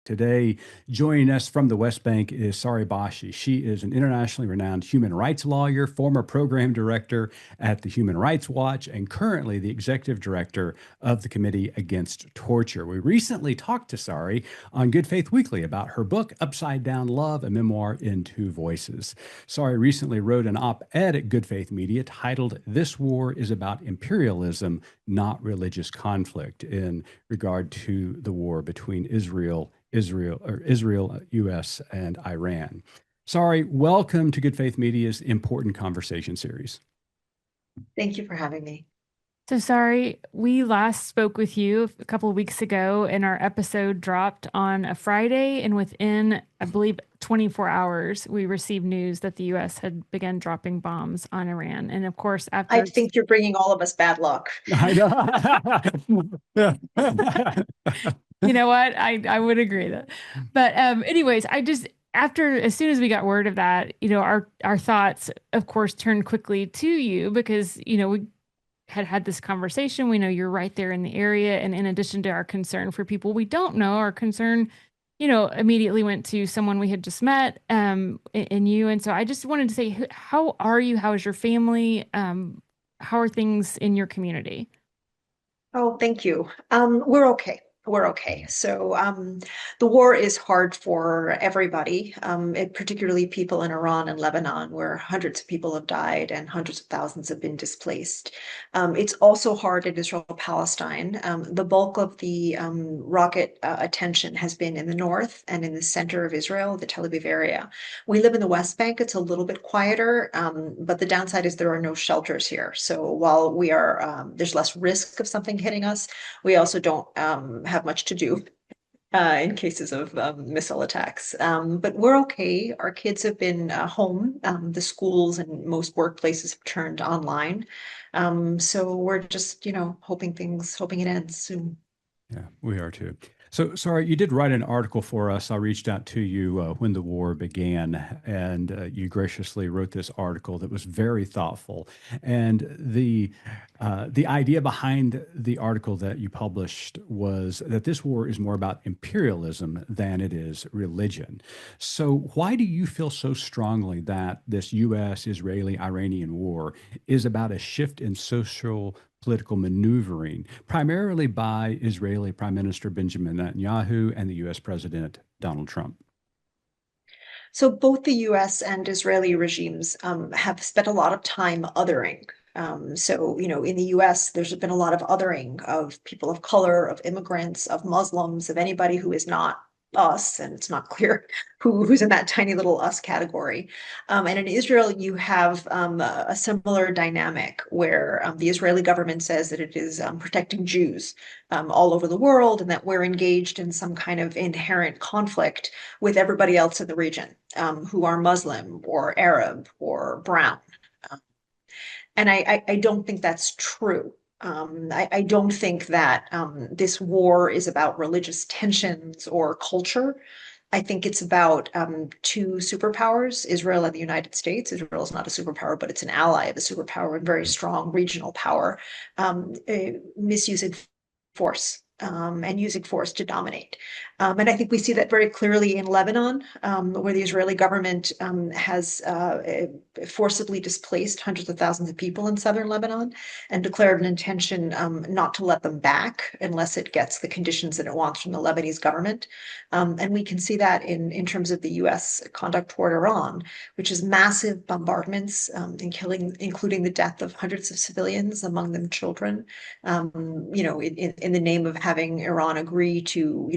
Today, joining us from the West Bank is Sari Bashi. She is an internationally renowned human rights lawyer, former program director at the Human Rights Watch, and currently the executive director of the Committee Against Torture. We recently talked to Sari on Good Faith Weekly about her book, Upside Down Love, a memoir in two voices. Sari recently wrote an op-ed at Good Faith Media titled, "This War is About Imperialism, Not Religious Conflict," in regard to the war between Israel, US, and Iran. Sari, welcome to Good Faith Media's Important Conversation series. Thank you for having me. So Sari, we last spoke with you a couple of weeks ago, and our episode dropped on a Friday, and within, I believe, 24 hours, we received news that the U.S. had begun dropping bombs on Iran. And of course, after... I think you're bringing all of us bad luck. I know. You know what? I would agree that. But anyways, as soon as we got word of that, our thoughts, of course, turned quickly to you because, we had this conversation. We know you're right there in the area. And in addition to our concern for people we don't know, our concern, immediately went to someone we had just met, in you. And so I just wanted to say, how are you? How is your family? How are things in your community? Oh, thank you. We're okay. We're okay. So the war is hard for everybody, particularly people in Iran and Lebanon, where hundreds of people have died and hundreds of thousands have been displaced. It's also hard in Israel-Palestine. The bulk of the rocket attention has been in the north and in the center of Israel, the Tel Aviv area. We live in the West Bank. It's a little bit quieter, but the downside is there are no shelters here. So while we are, there's less risk of something hitting us, we also don't have much to do in cases of missile attacks. But we're okay. Our kids have been home. The schools and most workplaces have turned online. So we're just, hoping it ends soon. Yeah, we are too. So, Sari, you did write an article for us. I reached out to you when the war began, and you graciously wrote this article that was very thoughtful. And the idea behind the article that you published was that this war is more about imperialism than it is religion. So, why do you feel so strongly that this U.S. Israeli-Iranian war is about a shift in social political maneuvering, primarily by Israeli Prime Minister Benjamin Netanyahu and the U.S. President Donald Trump? So both the US and Israeli regimes have spent a lot of time othering. In the US, there's been a lot of othering of people of color, of immigrants, of Muslims, of anybody who is not us, and it's not clear who's in that tiny little us category. And in Israel, you have a similar dynamic where the Israeli government says that it is protecting Jews all over the world, and that we're engaged in some kind of inherent conflict with everybody else in the region who are Muslim or Arab or brown. And I don't think that's true. I don't think that this war is about religious tensions or culture. I think it's about two superpowers, Israel and the United States. Israel is not a superpower, but it's an ally of a superpower and very strong regional power, misusing force and using force to dominate. And I think we see that very clearly in Lebanon, where the Israeli government has forcibly displaced hundreds of thousands of people in southern Lebanon and declared an intention not to let them back unless it gets the conditions that it wants from the Lebanese government. And we can see that in terms of the US conduct toward Iran, which is massive bombardments including the death of hundreds of civilians, among them children, in the name of having Iran agree to,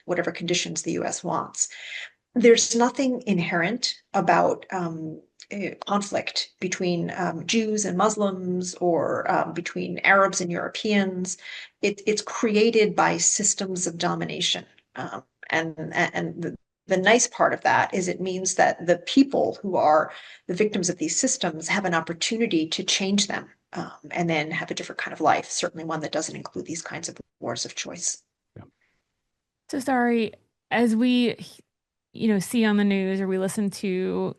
whatever conditions the US wants. There's nothing inherent about conflict between Jews and Muslims or between Arabs and Europeans. It's created by systems of domination. And the nice part of that is it means that the people who are the victims of these systems have an opportunity to change them and then have a different kind of life, certainly one that doesn't include these kinds of wars of choice. Yeah. So Sari, as we, see on the news or we listen to,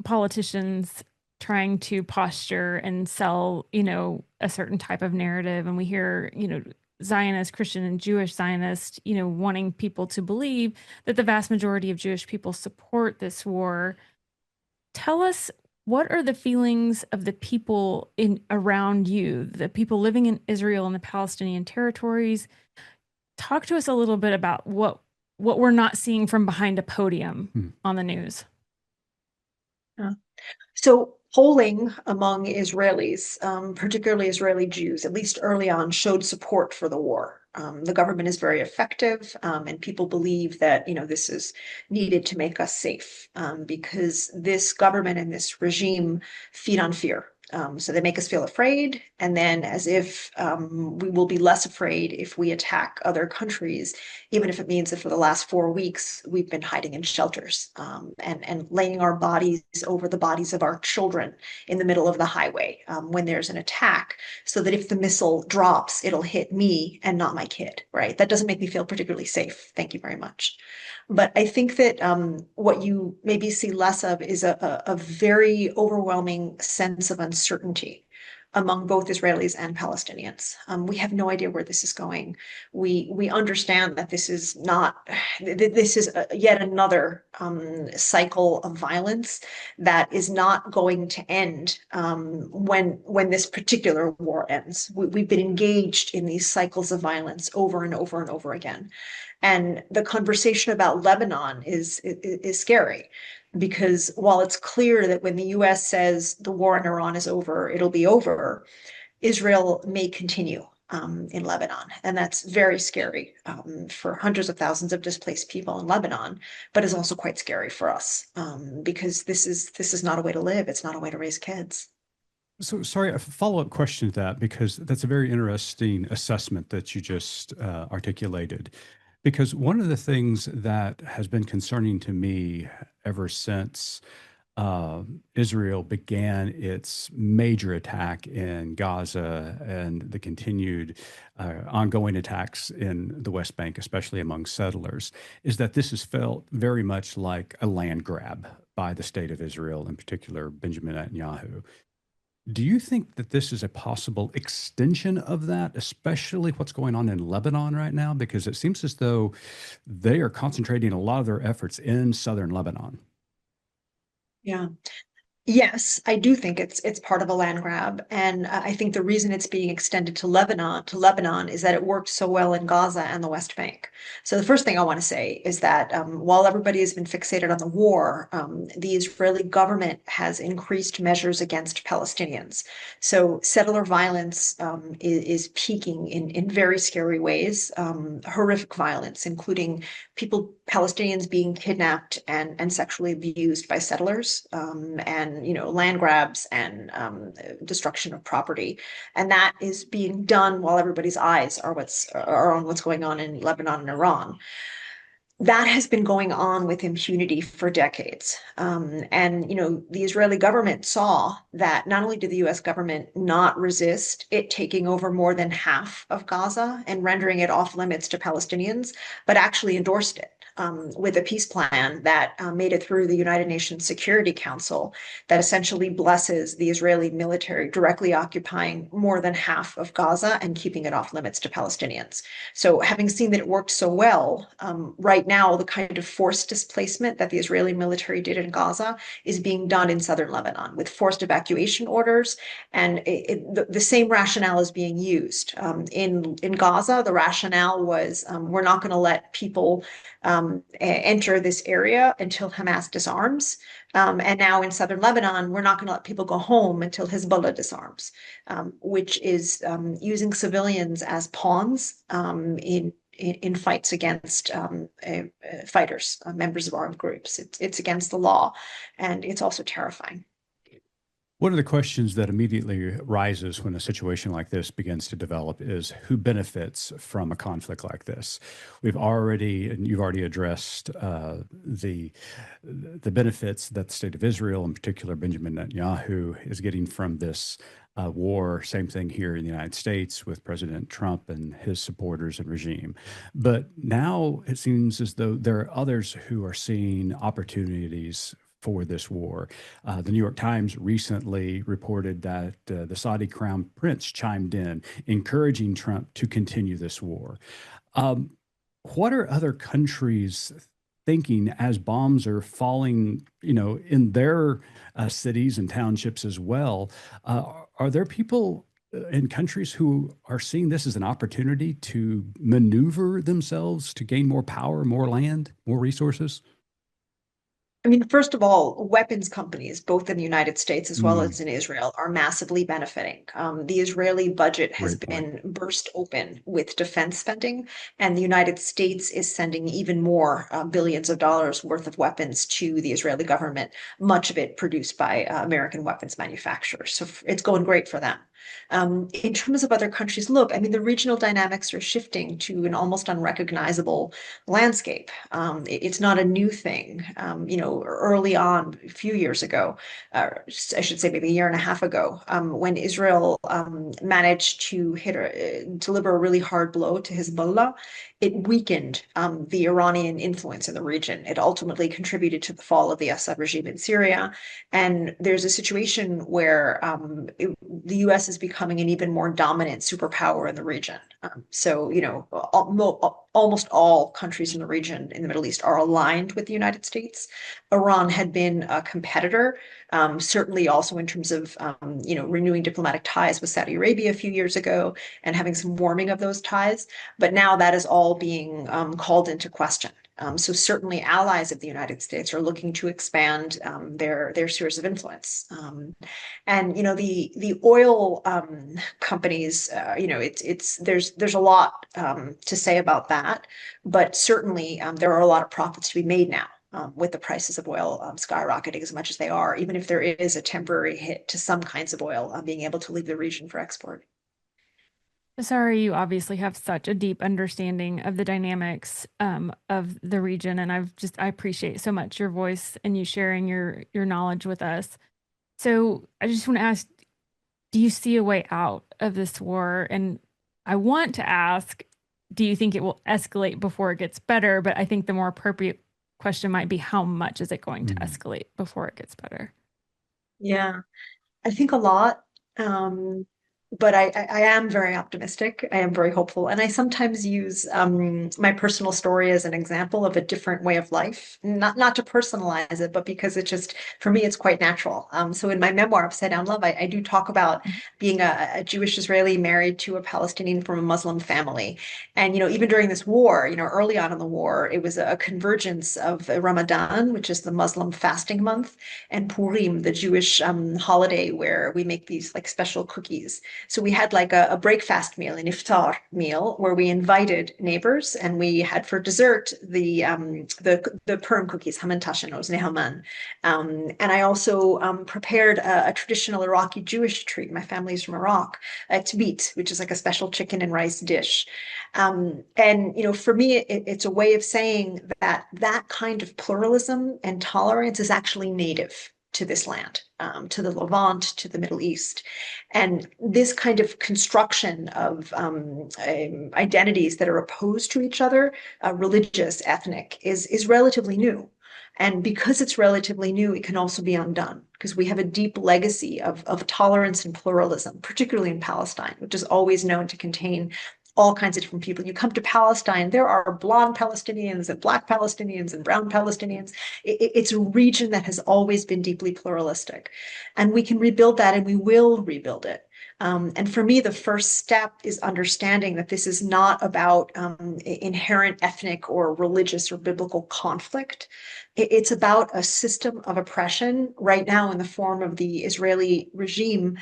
politicians trying to posture and sell, a certain type of narrative, and we hear, Zionist, Christian, and Jewish Zionist, wanting people to believe that the vast majority of Jewish people support this war. Tell us, what are the feelings of the people in around you, the people living in Israel and the Palestinian territories? Talk to us a little bit about what we're not seeing from behind a podium on the news. So polling among Israelis, particularly Israeli Jews, at least early on, showed support for the war. The government is very effective, and people believe that this is needed to make us safe, because this government and this regime feed on fear. So they make us feel afraid, and then as if we will be less afraid if we attack other countries, even if it means that for the last 4 weeks we've been hiding in shelters, and laying our bodies over the bodies of our children in the middle of the highway when there's an attack, so that if the missile drops, it'll hit me and not my kid, right? That doesn't make me feel particularly safe. Thank you very much. But I think that what you maybe see less of is a very overwhelming sense of uncertainty among both Israelis and Palestinians. We have no idea where this is going. We understand that this is not, this is yet another cycle of violence that is not going to end when this particular war ends. We've been engaged in these cycles of violence over and over and over again. And the conversation about Lebanon is scary, because while it's clear that when the US says the war in Iran is over, it'll be over, Israel may continue in Lebanon. And that's very scary for hundreds of thousands of displaced people in Lebanon, but is also quite scary for us because this is not a way to live. It's not a way to raise kids. So, sorry, a follow-up question to that, because that's a very interesting assessment that you just articulated. Because one of the things that has been concerning to me ever since Israel began its major attack in Gaza and the continued ongoing attacks in the West Bank, especially among settlers, is that this has felt very much like a land grab by the state of Israel, in particular Benjamin Netanyahu. Do you think that this is a possible extension of that, especially what's going on in Lebanon right now? Because it seems as though they are concentrating a lot of their efforts in southern Lebanon. Yeah. Yes, I do think it's part of a land grab, and I think the reason it's being extended to Lebanon is that it worked so well in Gaza and the West Bank. So the first thing I want to say is that while everybody has been fixated on the war, the Israeli government has increased measures against Palestinians. So settler violence is peaking in very scary ways, horrific violence, including Palestinians being kidnapped and sexually abused by settlers, and land grabs and destruction of property, and that is being done while everybody's eyes are on what's going on in Lebanon and Iran. That has been going on with impunity for decades. And the Israeli government saw that not only did the US government not resist it taking over more than half of Gaza and rendering it off limits to Palestinians, but actually endorsed it with a peace plan that made it through the United Nations Security Council, that essentially blesses the Israeli military directly occupying more than half of Gaza and keeping it off limits to Palestinians. So having seen that it worked so well, right now the kind of forced displacement that the Israeli military did in Gaza is being done in southern Lebanon with forced evacuation orders, and the same rationale is being used. In Gaza, the rationale was we're not going to let people enter this area until Hamas disarms. And now in southern Lebanon, we're not going to let people go home until Hezbollah disarms, which is using civilians as pawns in fights against fighters, members of armed groups. It's against the law, and it's also terrifying. One of the questions that immediately rises when a situation like this begins to develop is who benefits from a conflict like this. You've already addressed the benefits that the state of Israel, in particular Benjamin Netanyahu, is getting from this war. Same thing here in the United States with President Trump and his supporters and regime. But now it seems as though there are others who are seeing opportunities for this war. The New York Times recently reported that the Saudi crown prince chimed in, encouraging Trump to continue this war. What are other countries thinking as bombs are falling, in their cities and townships as well? Are there people in countries who are seeing this as an opportunity to maneuver themselves to gain more power, more land, more resources? I mean, first of all, weapons companies, both in the United States as well Mm, as in Israel, are massively benefiting. The Israeli budget has great point. been burst open with defense spending, and the United States is sending even more billions of dollars worth of weapons to the Israeli government, much of it produced by American weapons manufacturers. So it's going great for them. In terms of other countries, look, I mean, the regional dynamics are shifting to an almost unrecognizable landscape. It's not a new thing. Early on, a few years ago, I should say maybe a year and a half ago, when Israel managed to deliver a really hard blow to Hezbollah, it weakened the Iranian influence in the region. It ultimately contributed to the fall of the Assad regime in Syria. And there's a situation where the US is becoming an even more dominant superpower in the region. Almost all countries in the region in the Middle East are aligned with the United States. Iran had been a competitor, certainly also in terms of, renewing diplomatic ties with Saudi Arabia a few years ago and having some warming of those ties. But now that is all being called into question. So certainly allies of the United States are looking to expand their spheres of influence. And the oil companies, there's a lot to say about that, but certainly there are a lot of profits to be made now. With the prices of oil skyrocketing as much as they are, even if there is a temporary hit to some kinds of oil being able to leave the region for export. Sorry, you obviously have such a deep understanding of the dynamics of the region, and I appreciate so much your voice and you sharing your knowledge with us. So I just want to ask, do you see a way out of this war? And I want to ask, do you think it will escalate before it gets better? But I think the more appropriate question might be, how much is it going to Mm. escalate before it gets better? Yeah, I think a lot. But I am very optimistic. I am very hopeful. And I sometimes use my personal story as an example of a different way of life. Not to personalize it, but because it just, for me, it's quite natural. So in my memoir, Upside Down Love, I do talk about being a Jewish Israeli married to a Palestinian from a Muslim family. And, even during this war, early on in the war, it was a convergence of Ramadan, which is the Muslim fasting month, and Purim, the Jewish holiday where we make these like special cookies. So we had like a breakfast meal, an iftar meal, where we invited neighbors, and we had for dessert the Purim cookies, haman tashanos, nehaman. And I also prepared a traditional Iraqi Jewish treat. My family's from Iraq, tabit, which is like a special chicken and rice dish. And for me, it's a way of saying that kind of pluralism and tolerance is actually native to this land, to the Levant, to the Middle East. And this kind of construction of identities that are opposed to each other, religious, ethnic, is relatively new. And because it's relatively new, it can also be undone because we have a deep legacy of tolerance and pluralism, particularly in Palestine, which is always known to contain all kinds of different people. You come to Palestine, there are blonde Palestinians and black Palestinians and brown Palestinians. It's a region that has always been deeply pluralistic. And we can rebuild that and we will rebuild it. And for me, the first step is understanding that this is not about inherent ethnic or religious or biblical conflict. It's about a system of oppression right now in the form of the Israeli regime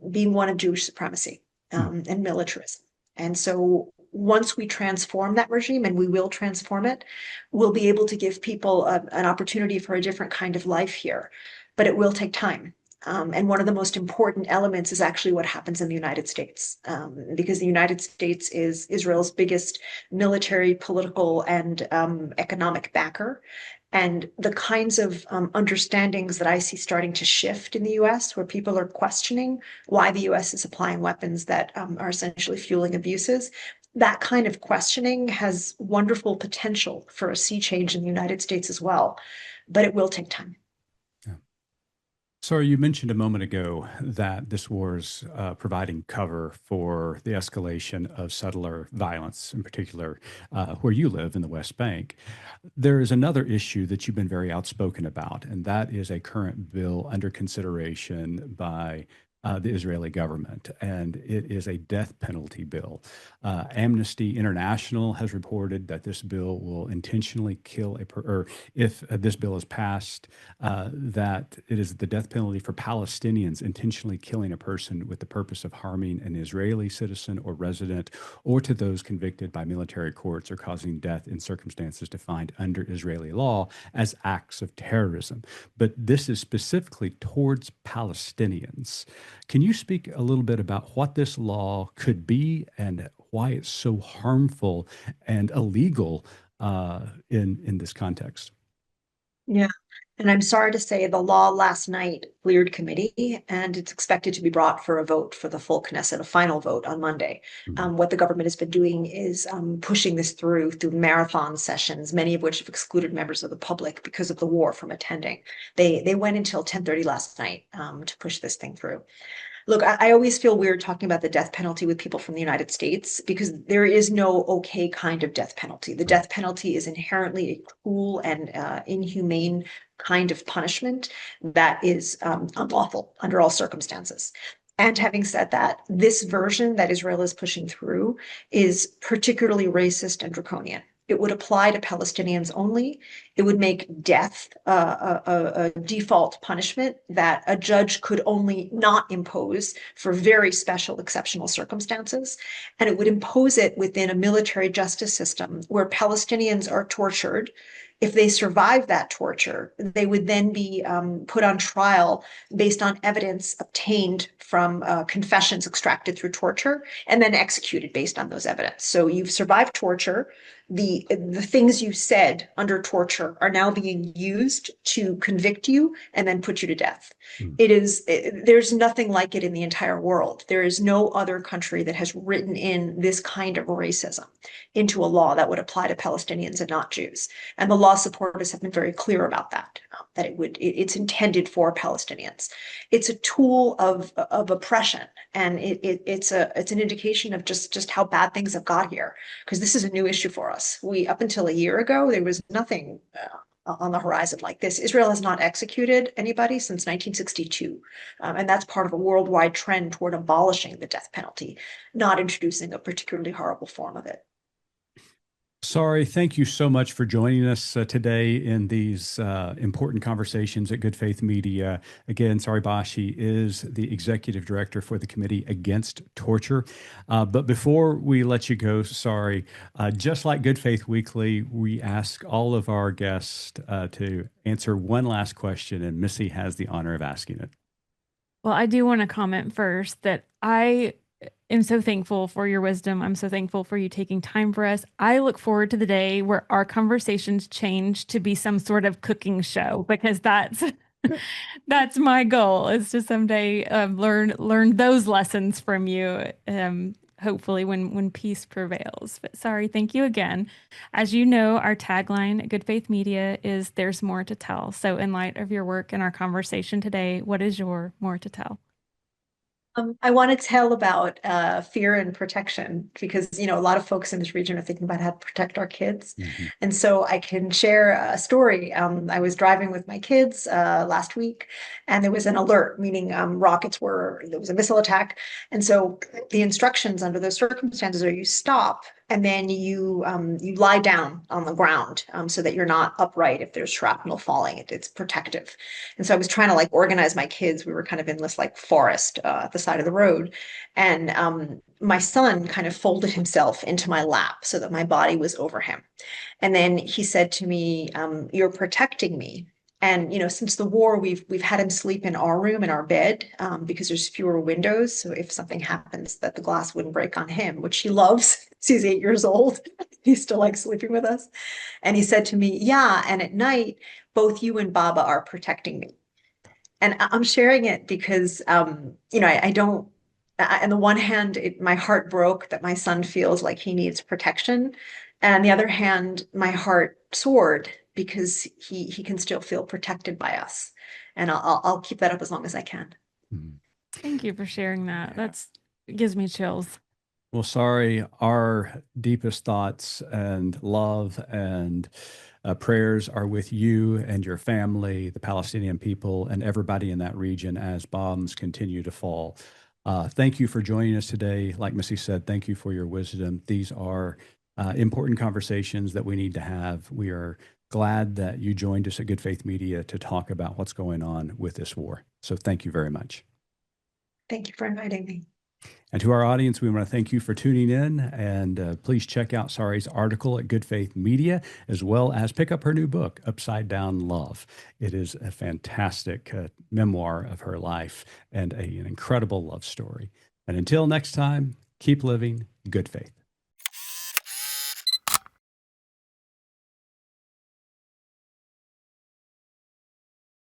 being one of Jewish supremacy and militarism. And so once we transform that regime, and we will transform it, we'll be able to give people an opportunity for a different kind of life here. But it will take time. And one of the most important elements is actually what happens in the United States, because the United States is Israel's biggest military, political, and economic backer. And the kinds of understandings that I see starting to shift in the US, where people are questioning why the US is supplying weapons that are essentially fueling abuses, that kind of questioning has wonderful potential for a sea change in the United States as well. But it will take time. So you mentioned a moment ago that this war is providing cover for the escalation of settler violence, in particular where you live in the West Bank. There is another issue that you've been very outspoken about, and that is a current bill under consideration by the Israeli government, and it is a death penalty bill. Amnesty International has reported that this bill will intentionally kill or if this bill is passed, that it is the death penalty for Palestinians intentionally killing a person with the purpose of harming an Israeli citizen or resident, or to those convicted by military courts or causing death in circumstances defined under Israeli law as acts of terrorism. But this is specifically towards Palestinians. Can you speak a little bit about what this law could be and why it's so harmful and illegal in this context? Yeah. And I'm sorry to say the law last night cleared committee and it's expected to be brought for a vote for the full Knesset, a final vote on Monday. Mhm. What the government has been doing is pushing this through marathon sessions, many of which have excluded members of the public because of the war from attending. They went until 10:30 last night to push this thing through. Look, I always feel weird talking about the death penalty with people from the United States because there is no okay kind of death penalty. The death penalty is inherently a cruel and inhumane kind of punishment that is unlawful under all circumstances. And having said that, this version that Israel is pushing through is particularly racist and draconian. It would apply to Palestinians only. It would make death a default punishment that a judge could only not impose for very special, exceptional circumstances. And it would impose it within a military justice system where Palestinians are tortured. If they survive that torture, they would then be put on trial based on evidence obtained from confessions extracted through torture and then executed based on those evidence. So you've survived torture. The things you said under torture are now being used to convict you and then put you to death. Mm. There's nothing like it in the entire world. There is no other country that has written in this kind of racism into a law that would apply to Palestinians and not Jews. And the law supporters have been very clear about that, that it's intended for Palestinians. It's a tool of oppression, and it's an indication of just how bad things have got here, because this is a new issue for us. Up until a year ago, there was nothing on the horizon like this. Israel has not executed anybody since 1962. And that's part of a worldwide trend toward abolishing the death penalty, not introducing a particularly horrible form of it. Sari, thank you so much for joining us today in these important conversations at Good Faith Media. Again, Sari Bashi is the executive director for the Committee Against Torture. But before we let you go, Sari, just like Good Faith Weekly, we ask all of our guests to answer one last question, and Missy has the honor of asking it. Well, I do want to comment first that I am so thankful for your wisdom. I'm so thankful for you taking time for us. I look forward to the day where our conversations change to be some sort of cooking show, because that's my goal, is to someday learn those lessons from you. Hopefully when peace prevails. But Sari, thank you again. As you know, our tagline at Good Faith Media is "There's more to tell." So in light of your work and our conversation today, what is your more to tell? I want to tell about fear and protection, because a lot of folks in this region are thinking about how to protect our kids. Mhm. And so I can share a story. I was driving with my kids last week, and there was an alert, meaning there was a missile attack. And so the instructions under those circumstances are you stop, and then you lie down on the ground so that you're not upright if there's shrapnel falling. It's protective. And so I was trying to organize my kids. We were kind of in this forest at the side of the road. And my son kind of folded himself into my lap so that my body was over him. And then he said to me, "You're protecting me." And since the war, we've had him sleep in our room, in our bed, because there's fewer windows. So if something happens, that the glass wouldn't break on him, which he loves. He's 8 years old. He still likes sleeping with us. And he said to me, "Yeah, and at night, both you and Baba are protecting me." And I'm sharing it because, I don't. On the one hand, my heart broke that my son feels like he needs protection, and on the other hand, my heart soared because he can still feel protected by us. and I'll keep that up as long as I can. Mhm. Thank you for sharing that. Yeah. It gives me chills. Well, Sari, our deepest thoughts and love and prayers are with you and your family, the Palestinian people, and everybody in that region as bombs continue to fall. Thank you for joining us today. Like Missy said, thank you for your wisdom. These are important conversations that we need to have. We are glad that you joined us at Good Faith Media to talk about what's going on with this war. So thank you very much. Thank you for inviting me. And to our audience, we want to thank you for tuning in. And please check out Sari's article at Good Faith Media, as well as pick up her new book, Upside-Down Love. It is a fantastic memoir of her life and an incredible love story. And until next time, keep living good faith.